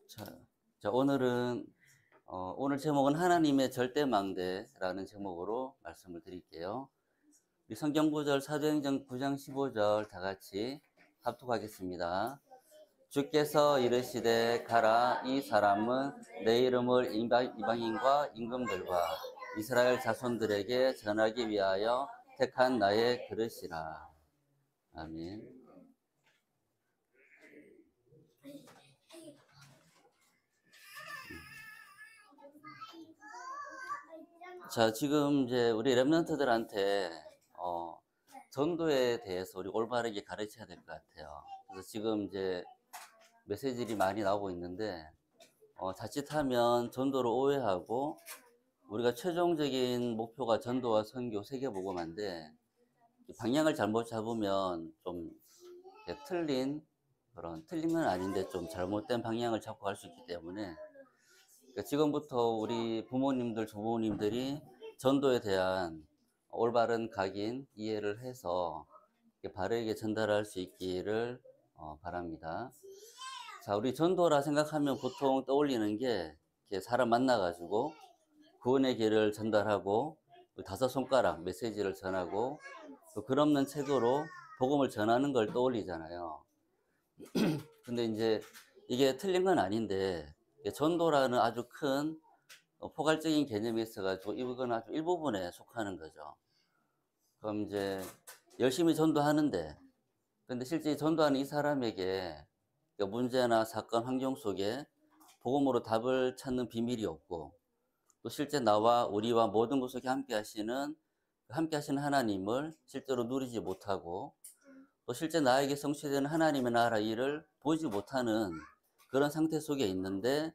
자, 오늘은 오늘 제목은 하나님의 절대망대라는 제목으로 말씀을 드릴게요. 우리 성경구절 사도행전 9장 15절 다 같이 합독하겠습니다. 주께서 이르시되 가라, 이 사람은 내 이름을 이방인과 임금들과 이스라엘 자손들에게 전하기 위하여 택한 나의 그릇이라. 아멘. 자, 지금 이제 우리 랩런트들한테 전도에 대해서 우리 올바르게 가르쳐야 될 것 같아요. 그래서 지금 이제 메시지들이 많이 나오고 있는데 자칫하면 전도를 오해하고 우리가 최종적인 목표가 전도와 선교, 세계복음화인데 방향을 잘못 잡으면 좀 틀린 틀린 건 아닌데 좀 잘못된 방향을 잡고 갈 수 있기 때문에 지금부터 우리 부모님들, 조부모님들이 전도에 대한 올바른 각인, 이해를 해서 바르게 전달할 수 있기를 바랍니다. 자, 우리 전도라 생각하면 보통 떠올리는 게 사람 만나가지고 구원의 길을 전달하고 다섯 손가락 메시지를 전하고 또 글 없는 책으로 복음을 전하는 걸 떠올리잖아요. 근데 이제 이게 틀린 건 아닌데 전도라는 아주 큰 포괄적인 개념이 있어가지고 이건 아주 일부분에 속하는 거죠. 그럼 이제 열심히 전도하는데 근데 실제 전도하는 이 사람에게 문제나 사건, 환경 속에 복음으로 답을 찾는 비밀이 없고 또 실제 나와 우리와 모든 것 속에 함께 하시는 하나님을 실제로 누리지 못하고 또 실제 나에게 성취되는 하나님의 나라 일을 보지 못하는 그런 상태 속에 있는데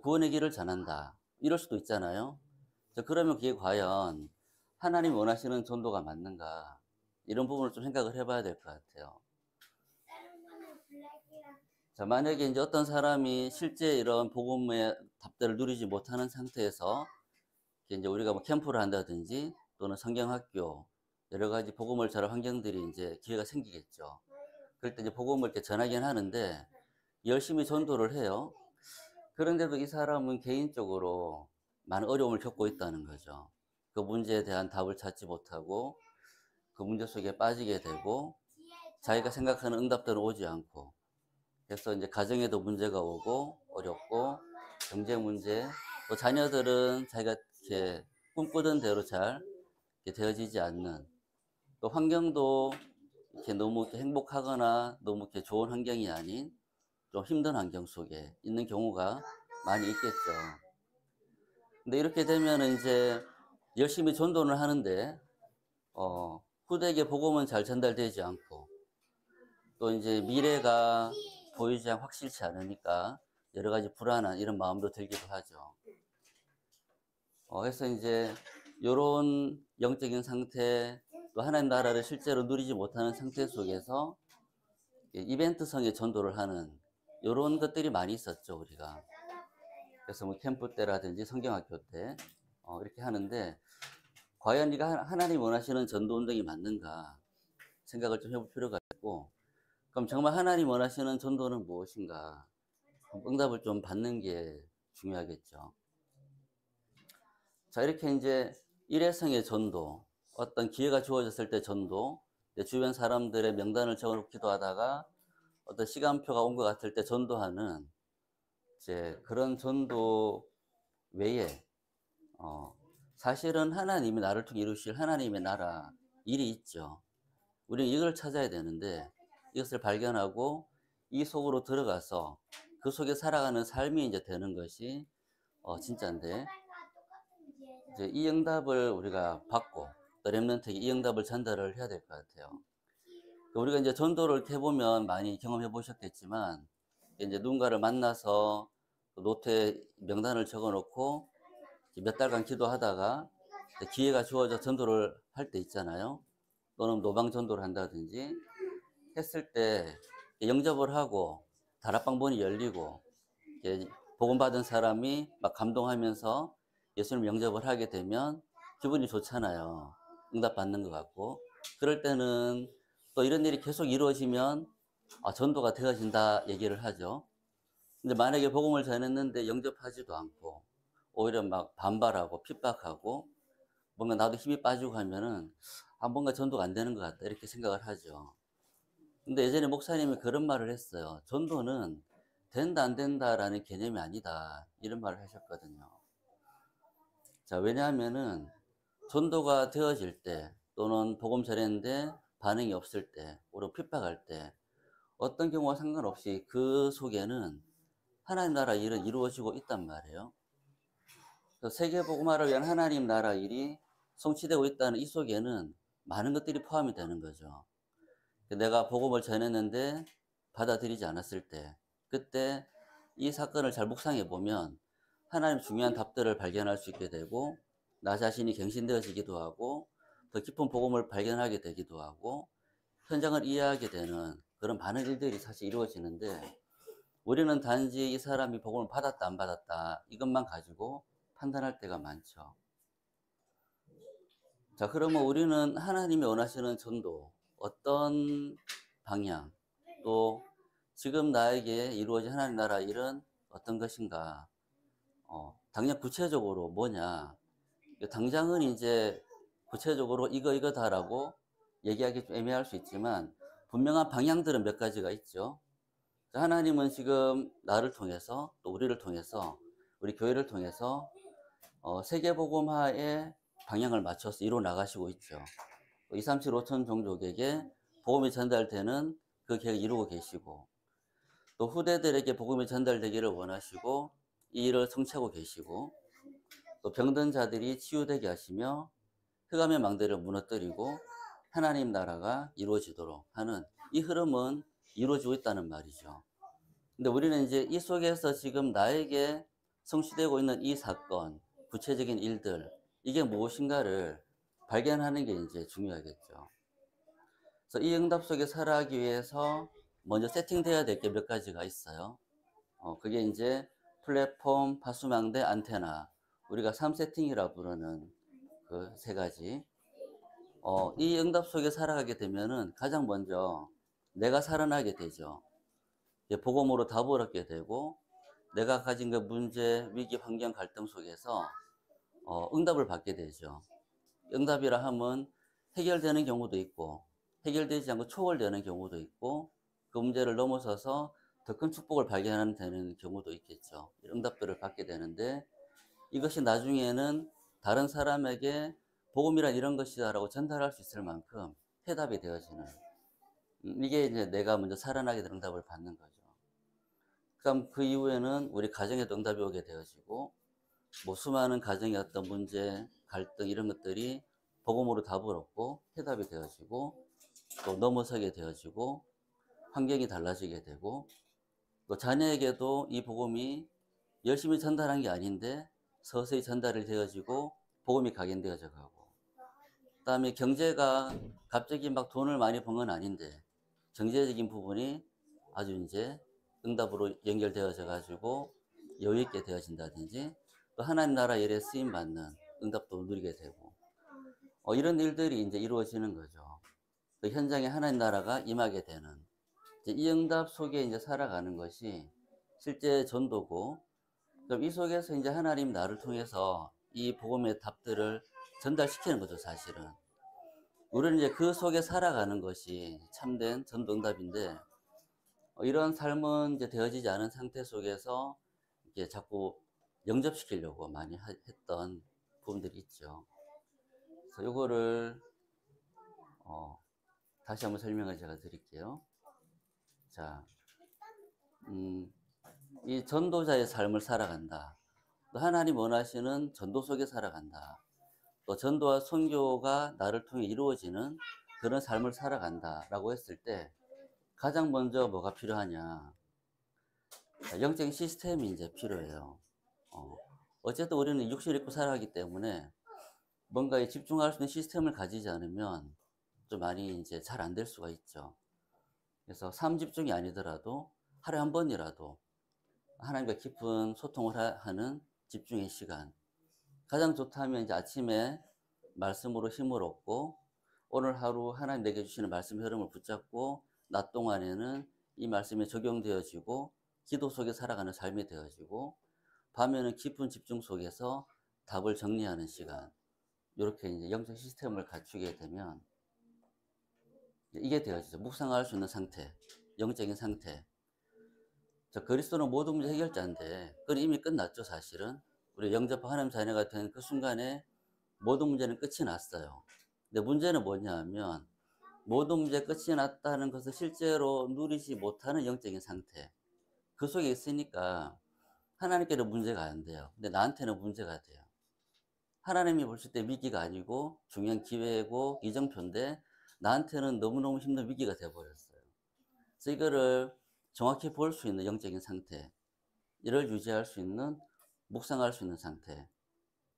구원의 길을 전한다. 이럴 수도 있잖아요. 그러면 그게 과연 하나님이 원하시는 전도가 맞는가? 이런 부분을 좀 생각을 해봐야 될 것 같아요. 자, 만약에 이제 어떤 사람이 실제 이런 복음의 답들을 누리지 못하는 상태에서 이제 우리가 뭐 캠프를 한다든지 또는 성경학교 여러 가지 복음을 전할 환경들이 이제 기회가 생기겠죠. 그럴 때 이제 복음을 이렇게 전하긴 하는데 열심히 전도를 해요. 그런데도 이 사람은 개인적으로 많은 어려움을 겪고 있다는 거죠. 그 문제에 대한 답을 찾지 못하고 그 문제 속에 빠지게 되고 자기가 생각하는 응답들은 오지 않고 그래서 이제 가정에도 문제가 오고 어렵고 경제 문제 또 자녀들은 자기가 이렇게 꿈꾸던 대로 잘 이렇게 되어지지 않는 또 환경도 이렇게 너무 이렇게 행복하거나 너무 이렇게 좋은 환경이 아닌 좀 힘든 환경 속에 있는 경우가 많이 있겠죠. 근데 이렇게 되면 이제 열심히 전도를 하는데 후대에게 복음은 잘 전달되지 않고 또 이제 미래가 보이지 확실치 않으니까 여러 가지 불안한 이런 마음도 들기도 하죠. 그래서 이제 이런 영적인 상태 또 하나님 나라를 실제로 누리지 못하는 상태 속에서 이벤트성의 전도를 하는 이런 것들이 많이 있었죠, 우리가. 그래서 뭐 캠프 때라든지 성경학교 때 이렇게 하는데 과연 이가 하나님 원하시는 전도 운동이 맞는가 생각을 좀 해볼 필요가 있고 그럼 정말 하나님 원하시는 전도는 무엇인가 응답을 좀 받는 게 중요하겠죠. 자, 이렇게 이제 일회성의 전도, 어떤 기회가 주어졌을 때 전도, 내 주변 사람들의 명단을 적어놓기도 하다가 어떤 시간표가 온 것 같을 때 전도하는 이제 그런 전도 외에 사실은 하나님이 나를 통해 이루실 하나님의 나라 일이 있죠. 우리는 이걸 찾아야 되는데 이것을 발견하고 이 속으로 들어가서 그 속에 살아가는 삶이 이제 되는 것이 진짜인데 이제 이 응답을 우리가 받고 또 렘넌트에게 이 응답을 전달을 해야 될 것 같아요. 우리가 이제 전도를 이렇게 해보면 많이 경험해 보셨겠지만 이제 누군가를 만나서 노트에 명단을 적어놓고 몇 달간 기도하다가 기회가 주어져 전도를 할 때 있잖아요. 또는 노방 전도를 한다든지 했을 때 영접을 하고 다락방 문이 열리고 복음 받은 사람이 막 감동하면서 예수님 영접을 하게 되면 기분이 좋잖아요. 응답 받는 것 같고 그럴 때는 또 이런 일이 계속 이루어지면 전도가 되어진다 얘기를 하죠. 근데 만약에 복음을 전했는데 영접하지도 않고 오히려 막 반발하고 핍박하고 뭔가 나도 힘이 빠지고 하면은 뭔가 전도가 안 되는 것 같다 이렇게 생각을 하죠. 근데 예전에 목사님이 그런 말을 했어요. 전도는 된다 안 된다라는 개념이 아니다 이런 말을 하셨거든요. 자, 왜냐하면은 전도가 되어질 때 또는 복음 전했는데 반응이 없을 때 오히려 핍박할 때 어떤 경우와 상관없이 그 속에는 하나님 나라 일은 이루어지고 있단 말이에요. 세계 복음화를 위한 하나님 나라 일이 성취되고 있다는 이 속에는 많은 것들이 포함이 되는 거죠. 내가 복음을 전했는데 받아들이지 않았을 때, 그때 이 사건을 잘 묵상해 보면 하나님 중요한 답들을 발견할 수 있게 되고 나 자신이 갱신되어지기도 하고 더 깊은 복음을 발견하게 되기도 하고 현장을 이해하게 되는 그런 많은 일들이 사실 이루어지는데 우리는 단지 이 사람이 복음을 받았다 안 받았다 이것만 가지고 판단할 때가 많죠. 자, 그러면 우리는 하나님이 원하시는 전도, 어떤 방향, 또 지금 나에게 이루어진 하나님 나라 일은 어떤 것인가? 당장 구체적으로 뭐냐? 당장은 이제 구체적으로 이거다라고 얘기하기 좀 애매할 수 있지만 분명한 방향들은 몇 가지가 있죠. 하나님은 지금 나를 통해서 또 우리를 통해서 우리 교회를 통해서 세계복음화의 방향을 맞춰서 이루어 나가시고 있죠. 237, 5천 종족에게 복음이 전달되는 그 계획을 이루고 계시고 또 후대들에게 복음이 전달되기를 원하시고 이 일을 성취하고 계시고 또 병든 자들이 치유되게 하시며 흑암의 망대를 무너뜨리고 하나님 나라가 이루어지도록 하는 이 흐름은 이루어지고 있다는 말이죠. 근데 우리는 이제 이 속에서 지금 나에게 성취되고 있는 이 사건, 구체적인 일들, 이게 무엇인가를 발견하는 게 이제 중요하겠죠. 그래서 이 응답 속에 살아가기 위해서 먼저 세팅돼야 될 게 몇 가지가 있어요. 그게 이제 플랫폼, 파수망대, 안테나. 우리가 3세팅이라 부르는 그 세 가지. 이 응답 속에 살아가게 되면은 가장 먼저 내가 살아나게 되죠. 복음으로 답을 얻게 되고 내가 가진 그 문제, 위기, 환경, 갈등 속에서 응답을 받게 되죠. 응답이라 하면 해결되는 경우도 있고 해결되지 않고 초월되는 경우도 있고 그 문제를 넘어서서 더 큰 축복을 발견하는 되는 경우도 있겠죠. 응답들을 받게 되는데 이것이 나중에는 다른 사람에게 복음이란 이런 것이다라고 전달할 수 있을 만큼 해답이 되어지는 이게 이제 내가 먼저 살아나게 된 응답을 받는 거죠. 그럼 그 이후에는 우리 가정에도 응답이 오게 되어지고 뭐 수많은 가정의 어떤 문제, 갈등 이런 것들이 복음으로 답을 얻고 해답이 되어지고 또 넘어서게 되어지고 환경이 달라지게 되고 또 자녀에게도 이 복음이 열심히 전달한 게 아닌데 서서히 전달이 되어지고 복음이 각인되어져 가고 그다음에 경제가 갑자기 막 돈을 많이 번 건 아닌데 경제적인 부분이 아주 이제 응답으로 연결되어져 가지고 여유 있게 되어진다든지 또 하나님 나라 일에 쓰임 받는 응답도 누리게 되고 이런 일들이 이제 이루어지는 거죠. 또 현장에 하나님 나라가 임하게 되는 이제 이 응답 속에 이제 살아가는 것이 실제 전도고 그럼 이 속에서 이제 하나님 나를 통해서 이 복음의 답들을 전달시키는 거죠, 사실은. 우리는 이제 그 속에 살아가는 것이 참된 전도 응답인데 이런 삶은 이제 되어지지 않은 상태 속에서 이게 자꾸 영접시키려고 많이 했던 부분들이 있죠. 그래서 이거를 다시 한번 설명을 제가 드릴게요. 자, 이 전도자의 삶을 살아간다. 또 하나님 원하시는 전도 속에 살아간다. 또 전도와 선교가 나를 통해 이루어지는 그런 삶을 살아간다라고 했을 때 가장 먼저 뭐가 필요하냐? 영적인 시스템이 이제 필요해요. 어쨌든 우리는 육신을 입고 살아가기 때문에 뭔가에 집중할 수 있는 시스템을 가지지 않으면 좀 많이 이제 잘 안 될 수가 있죠. 그래서 삶 집중이 아니더라도 하루에 한 번이라도 하나님과 깊은 소통을 하는 집중의 시간. 가장 좋다면 이제 아침에 말씀으로 힘을 얻고 오늘 하루 하나님 내게 주시는 말씀 흐름을 붙잡고 낮 동안에는 이 말씀이 적용되어지고 기도 속에 살아가는 삶이 되어지고, 밤에는 깊은 집중 속에서 답을 정리하는 시간. 이렇게 이제 영적 시스템을 갖추게 되면 이게 되어지죠. 묵상할 수 있는 상태, 영적인 상태. 자, 그리스도는 모든 문제 해결자인데, 그건 이미 끝났죠, 사실은. 우리 영접한 하나님 자녀가 된 그 순간에 모든 문제는 끝이 났어요. 근데 문제는 뭐냐 하면, 모든 문제 끝이 났다는 것을 실제로 누리지 못하는 영적인 상태. 그 속에 있으니까 하나님께는 문제가 안 돼요. 근데 나한테는 문제가 돼요. 하나님이 보실 때 위기가 아니고 중요한 기회고 이정표인데 나한테는 너무너무 힘든 위기가 돼버렸어요. 그래서 이거를 정확히 볼 수 있는 영적인 상태, 이를 유지할 수 있는, 묵상할 수 있는 상태,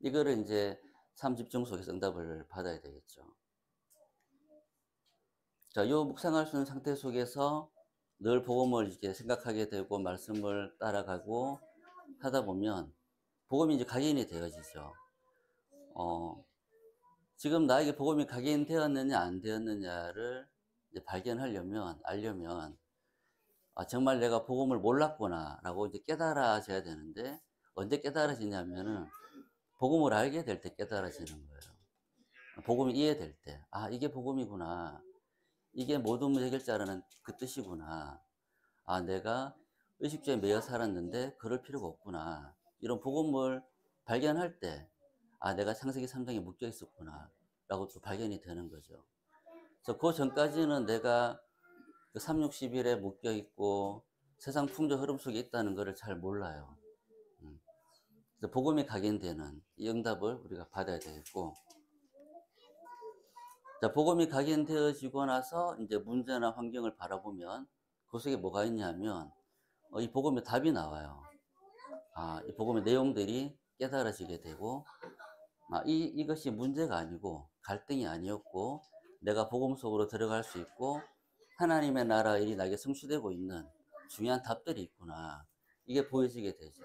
이거를 이제 삶 집중 속에서 응답을 받아야 되겠죠. 자, 요 묵상할 수 있는 상태 속에서 늘 복음을 이렇게 생각하게 되고 말씀을 따라가고 하다 보면 복음이 이제 각인이 되어지죠. 지금 나에게 복음이 각인되었느냐 안 되었느냐를 이제 발견하려면, 알려면, 정말 내가 복음을 몰랐구나 라고 이제 깨달아져야 되는데, 언제 깨달아지냐면은 복음을 알게 될 때 깨달아지는 거예요. 복음이 이해될 때, 이게 복음이구나, 이게 모든 문제 해결자라는 그 뜻이구나, 내가 의식주에 매여 살았는데 그럴 필요가 없구나, 이런 복음을 발견할 때 내가 창세기 3장에 묶여 있었구나 라고 또 발견이 되는 거죠. 그래서 그 전까지는 내가 그 360일에 묶여 있고 세상 풍조 흐름 속에 있다는 것을 잘 몰라요. 그래서 복음이 각인되는 이 응답을 우리가 받아야 되겠고, 자, 복음이 각인되어지고 나서 이제 문제나 환경을 바라보면 그 속에 뭐가 있냐면 이 복음의 답이 나와요. 이 복음의 내용들이 깨달아지게 되고, 이것이 문제가 아니고 갈등이 아니었고 내가 복음 속으로 들어갈 수 있고 하나님의 나라 일이 나에게 성취되고 있는 중요한 답들이 있구나, 이게 보여지게 되죠.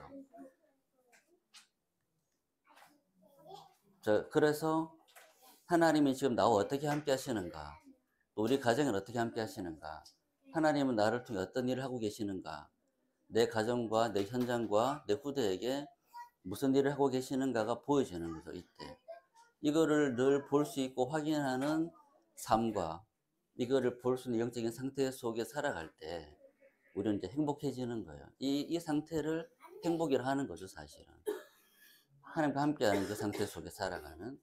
자, 그래서 하나님이 지금 나와 어떻게 함께 하시는가, 또 우리 가정을 어떻게 함께 하시는가, 하나님은 나를 통해 어떤 일을 하고 계시는가, 내 가정과 내 현장과 내 후대에게 무슨 일을 하고 계시는가가 보여지는 거죠. 이때 이거를 늘 볼 수 있고 확인하는 삶과 이거를 볼 수 있는 영적인 상태 속에 살아갈 때 우리는 이제 행복해지는 거예요. 이 상태를 행복이라 하는 거죠, 사실은. 하나님과 함께하는 그 상태 속에 살아가는.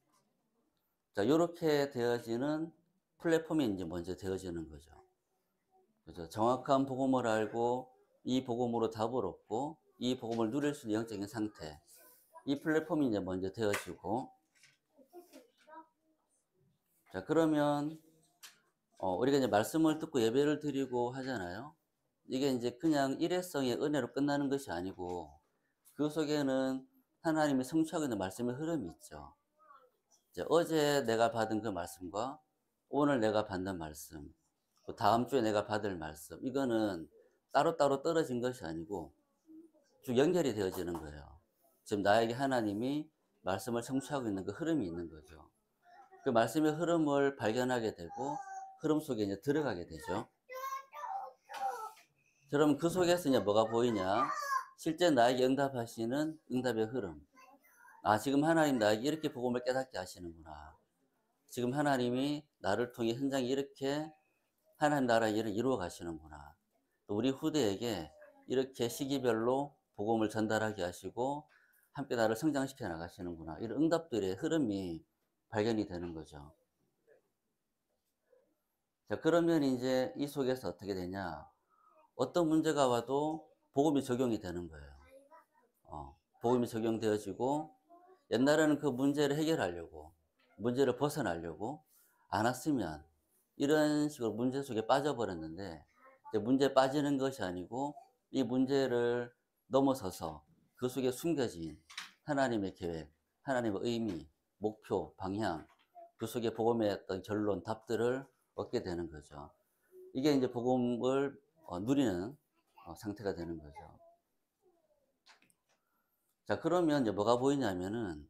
자, 이렇게 되어지는 플랫폼이 이제 먼저 되어지는 거죠. 그죠? 정확한 복음을 알고 이 복음으로 답을 얻고 이 복음을 누릴 수 있는 영적인 상태. 이 플랫폼이 이제 먼저 되어지고, 자, 그러면 우리가 이제 말씀을 듣고 예배를 드리고 하잖아요. 이게 이제 그냥 일회성의 은혜로 끝나는 것이 아니고 그 속에는 하나님이 성취하고 있는 말씀의 흐름이 있죠. 이제 어제 내가 받은 그 말씀과 오늘 내가 받는 말씀, 또 다음 주에 내가 받을 말씀, 이거는 따로따로 떨어진 것이 아니고 쭉 연결이 되어지는 거예요. 지금 나에게 하나님이 말씀을 성취하고 있는 그 흐름이 있는 거죠. 그 말씀의 흐름을 발견하게 되고 흐름 속에 이제 들어가게 되죠. 그럼 그 속에서 이제 뭐가 보이냐? 실제 나에게 응답하시는 응답의 흐름. 지금 하나님 나에게 이렇게 복음을 깨닫게 하시는구나. 지금 하나님이 나를 통해 현장에 이렇게 하나님 나라 일을 이루어 가시는구나. 또 우리 후대에게 이렇게 시기별로 복음을 전달하게 하시고 함께 나를 성장시켜 나가시는구나. 이런 응답들의 흐름이 발견이 되는 거죠. 자, 그러면 이제 이 속에서 어떻게 되냐? 어떤 문제가 와도 복음이 적용이 되는 거예요. 복음이 적용되어지고, 옛날에는 그 문제를 해결하려고, 문제를 벗어나려고 안 왔으면 이런 식으로 문제 속에 빠져버렸는데, 이제 문제에 빠지는 것이 아니고 이 문제를 넘어서서 그 속에 숨겨진 하나님의 계획, 하나님의 의미, 목표, 방향, 그 속에 복음의 어떤 결론, 답들을 얻게 되는 거죠. 이게 이제 복음을 누리는 상태가 되는 거죠. 자, 그러면 이제 뭐가 보이냐면은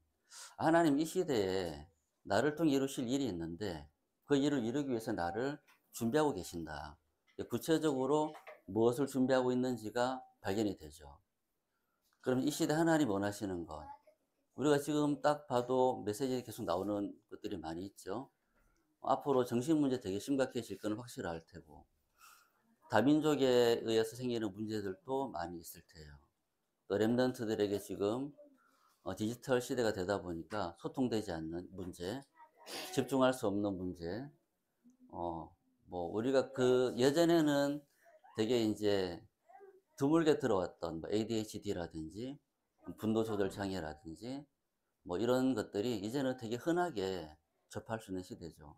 하나님 이 시대에 나를 통해 이루실 일이 있는데 그 일을 이루기 위해서 나를 준비하고 계신다. 구체적으로 무엇을 준비하고 있는지가 발견이 되죠. 그럼 이 시대 하나님 원하시는 것, 우리가 지금 딱 봐도 메시지에 계속 나오는 것들이 많이 있죠. 앞으로 정신 문제 되게 심각해질 건 확실할 테고, 다민족에 의해서 생기는 문제들도 많이 있을 테예요. 또 렘넌트들에게 지금 디지털 시대가 되다 보니까 소통되지 않는 문제, 집중할 수 없는 문제, 뭐 우리가 그 예전에는 되게 이제 드물게 들어왔던 뭐 ADHD라든지 분노 조절 장애라든지 뭐 이런 것들이 이제는 되게 흔하게 접할 수 있는 시대죠.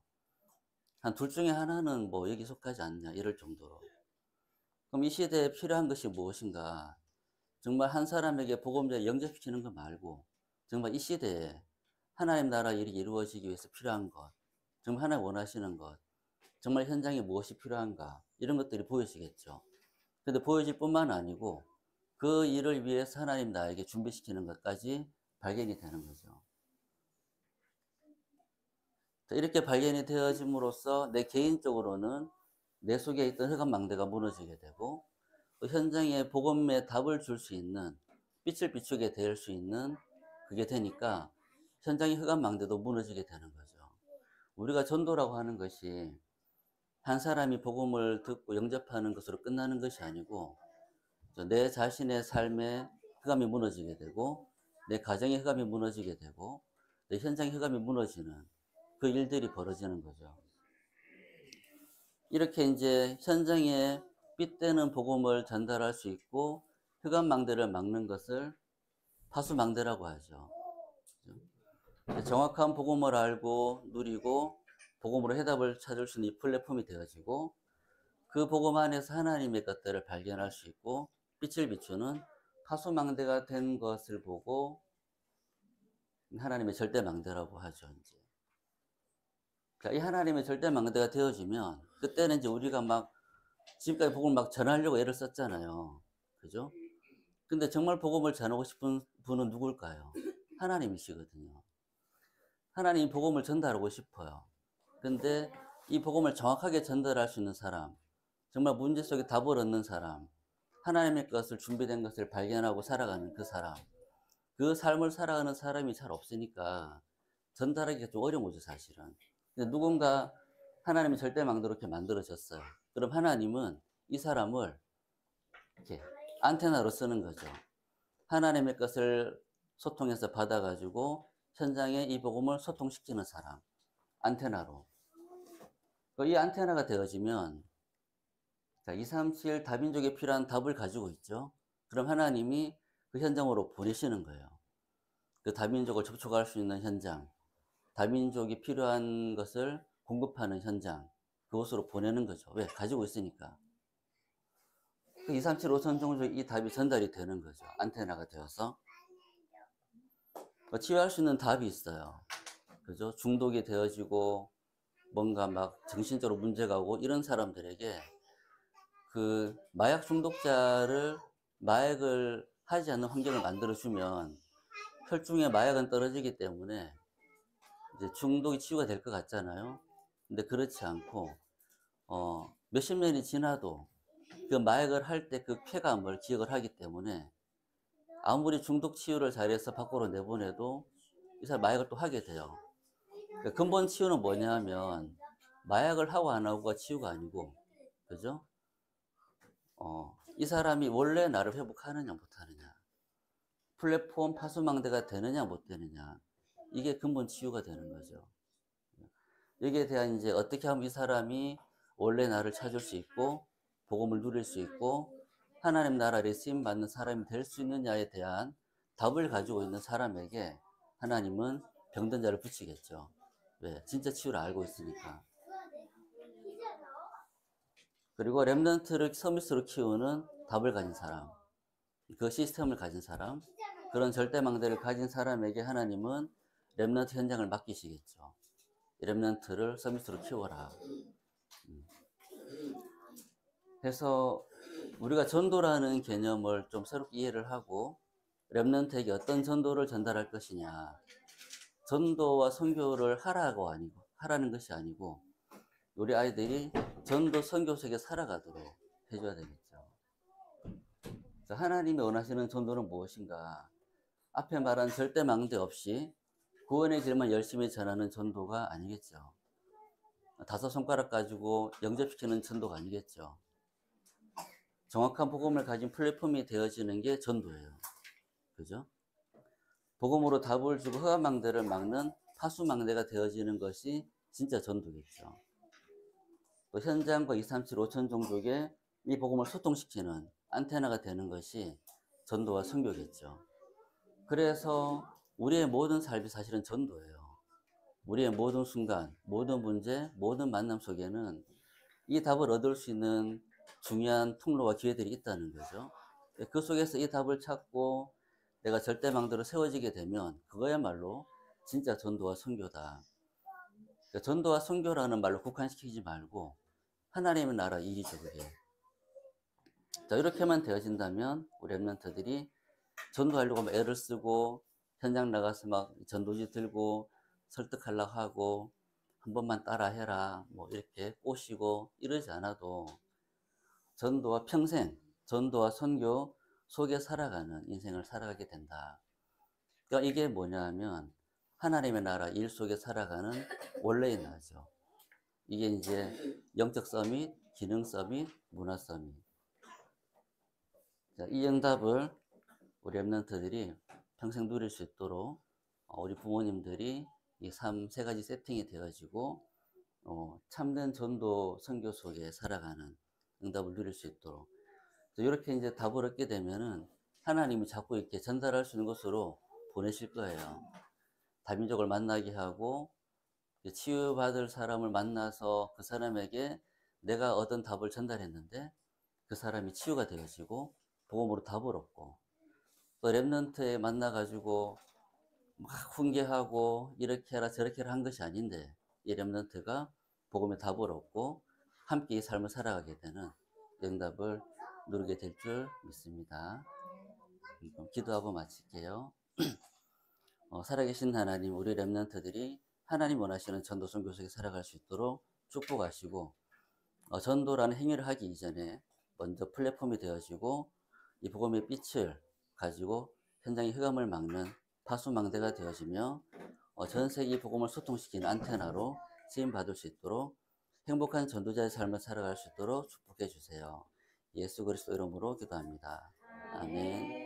한 둘 중에 하나는 뭐 여기 속하지 않냐 이럴 정도로. 그럼 이 시대에 필요한 것이 무엇인가? 정말 한 사람에게 복음을 영접시키는 것 말고 정말 이 시대에 하나님 나라 일이 이루어지기 위해서 필요한 것, 정말 하나님 원하시는 것, 정말 현장에 무엇이 필요한가 이런 것들이 보여지겠죠. 근데 보여질 뿐만 아니고 그 일을 위해서 하나님 나에게 준비시키는 것까지 발견이 되는 거죠. 이렇게 발견이 되어짐으로써 내 개인적으로는 내 속에 있던 흑암망대가 무너지게 되고 또 현장에 복음의 답을 줄 수 있는 빛을 비추게 될 수 있는 그게 되니까 현장의 흑암망대도 무너지게 되는 거죠. 우리가 전도라고 하는 것이 한 사람이 복음을 듣고 영접하는 것으로 끝나는 것이 아니고 내 자신의 삶에 흑암이 무너지게 되고 내 가정의 흑암이 무너지게 되고 내 현장의 흑암이 무너지는 그 일들이 벌어지는 거죠. 이렇게 이제 현장에 빛되는 복음을 전달할 수 있고 흑암망대를 막는 것을 파수망대라고 하죠. 정확한 복음을 알고 누리고 복음으로 해답을 찾을 수 있는 이 플랫폼이 되어지고 그 복음 안에서 하나님의 것들을 발견할 수 있고 빛을 비추는 파수망대가 된 것을 보고 하나님의 절대망대라고 하죠. 이제. 그러니까 이 하나님의 절대망대가 되어지면 그때는 이제 우리가 막 지금까지 복음을 막 전하려고 애를 썼잖아요. 그죠? 근데 정말 복음을 전하고 싶은 분은 누굴까요? 하나님이시거든요. 하나님이 복음을 전달하고 싶어요. 근데 이 복음을 정확하게 전달할 수 있는 사람, 정말 문제 속에 답을 얻는 사람, 하나님의 것을 준비된 것을 발견하고 살아가는 그 사람, 그 삶을 살아가는 사람이 잘 없으니까 전달하기가 좀 어려운 거죠, 사실은. 근데 누군가 하나님이 절대망대로 이렇게 만들어졌어요. 그럼 하나님은 이 사람을 이렇게 안테나로 쓰는 거죠. 하나님의 것을 소통해서 받아가지고 현장에 이 복음을 소통시키는 사람, 안테나로. 이 안테나가 되어지면 237 다민족에 필요한 답을 가지고 있죠. 그럼 하나님이 그 현장으로 보내시는 거예요. 그 다민족을 접촉할 수 있는 현장, 다민족이 필요한 것을 공급하는 현장, 그곳으로 보내는 거죠. 왜? 가지고 있으니까. 그 237 5선종족 이 답이 전달이 되는 거죠. 안테나가 되어서. 치유할 수 있는 답이 있어요. 그죠? 중독이 되어지고 뭔가 막 정신적으로 문제가 오고 이런 사람들에게 그 마약 중독자를 마약을 하지 않는 환경을 만들어주면 혈중에 마약은 떨어지기 때문에 이제 중독이 치유가 될 것 같잖아요. 근데 그렇지 않고 몇십 년이 지나도 그 마약을 할 때 그 쾌감을 기억을 하기 때문에 아무리 중독 치유를 잘해서 밖으로 내보내도 이 사람 마약을 또 하게 돼요. 그러니까 근본 치유는 뭐냐 하면 마약을 하고 안 하고가 치유가 아니고, 그죠? 이 사람이 원래 나를 회복하느냐 못하느냐, 플랫폼 파수망대가 되느냐 못 되느냐, 이게 근본 치유가 되는 거죠. 여기에 대한 이제 어떻게 하면 이 사람이 원래 나를 찾을 수 있고 복음을 누릴 수 있고 하나님 나라를 쓰임 받는 사람이 될 수 있느냐에 대한 답을 가지고 있는 사람에게 하나님은 병든 자를 붙이겠죠. 왜? 진짜 치유를 알고 있으니까. 그리고 렘넌트를 서밋으로 키우는 답을 가진 사람, 그 시스템을 가진 사람, 그런 절대망대를 가진 사람에게 하나님은 렘넌트 현장을 맡기시겠죠. 렘넌트를 서밋으로 키워라. 그래서 우리가 전도라는 개념을 좀 새롭게 이해를 하고 렘넌트에게 어떤 전도를 전달할 것이냐. 전도와 선교를 하라는 것이 아니고 우리 아이들이 전도 선교 속에 살아가도록 해줘야 되겠죠. 하나님이 원하시는 전도는 무엇인가? 앞에 말한 절대 망대 없이 구원의 길만 열심히 전하는 전도가 아니겠죠. 다섯 손가락 가지고 영접시키는 전도가 아니겠죠. 정확한 복음을 가진 플랫폼이 되어지는 게 전도예요. 그죠? 복음으로 답을 주고 흑암망대를 막는 파수망대가 되어지는 것이 진짜 전도겠죠. 또 현장과 237, 5천 종족에 이 복음을 소통시키는 안테나가 되는 것이 전도와 선교겠죠. 그래서 우리의 모든 삶이 사실은 전도예요. 우리의 모든 순간, 모든 문제, 모든 만남 속에는 이 답을 얻을 수 있는 중요한 통로와 기회들이 있다는 거죠. 그 속에서 이 답을 찾고 내가 절대망대로 세워지게 되면 그거야말로 진짜 전도와 선교다. 전도와 선교라는 말로 국한시키지 말고 하나님의 나라 일이죠, 그게. 자, 이렇게만 되어진다면 우리 랩런트들이 전도하려고 막 애를 쓰고 현장 나가서 막 전도지 들고 설득하려고 하고 한 번만 따라해라 뭐 이렇게 꼬시고 이러지 않아도 전도와 평생, 전도와 선교 속에 살아가는 인생을 살아가게 된다. 그러니까 이게 뭐냐면 하나님의 나라 일 속에 살아가는 원래의 나죠. 이게 이제 영적 서밋, 기능 서밋, 문화 서밋. 자, 이 응답을 우리 랩런트들이 평생 누릴 수 있도록 우리 부모님들이 이 삶 세 가지 세팅이 되어지고 참된 전도 선교 속에 살아가는 응답을 누릴 수 있도록 이렇게 이제 답을 얻게 되면은 하나님이 자꾸 이렇게 전달할 수 있는 곳으로 보내실 거예요. 다민족을 만나게 하고 치유받을 사람을 만나서 그 사람에게 내가 얻은 답을 전달했는데 그 사람이 치유가 되어지고 복음으로 답을 얻고 또 랩런트에 만나가지고 막 훈계하고 이렇게 해라 저렇게 해라 한 것이 아닌데 이 랩런트가 복음의 답을 얻고 함께 이 삶을 살아가게 되는 응답을 누리게 될 줄 믿습니다. 기도하고 마칠게요. 살아계신 하나님, 우리 랩런트들이 하나님 원하시는 전도 선교 속에 살아갈 수 있도록 축복하시고 전도라는 행위를 하기 이전에 먼저 플랫폼이 되어지고 이 복음의 빛을 가지고 현장의 흑암을 막는 파수망대가 되어지며 전 세계 복음을 소통시키는 안테나로 쓰임받을 수 있도록 행복한 전도자의 삶을 살아갈 수 있도록 축복해 주세요. 예수 그리스도 이름으로 기도합니다. 아멘.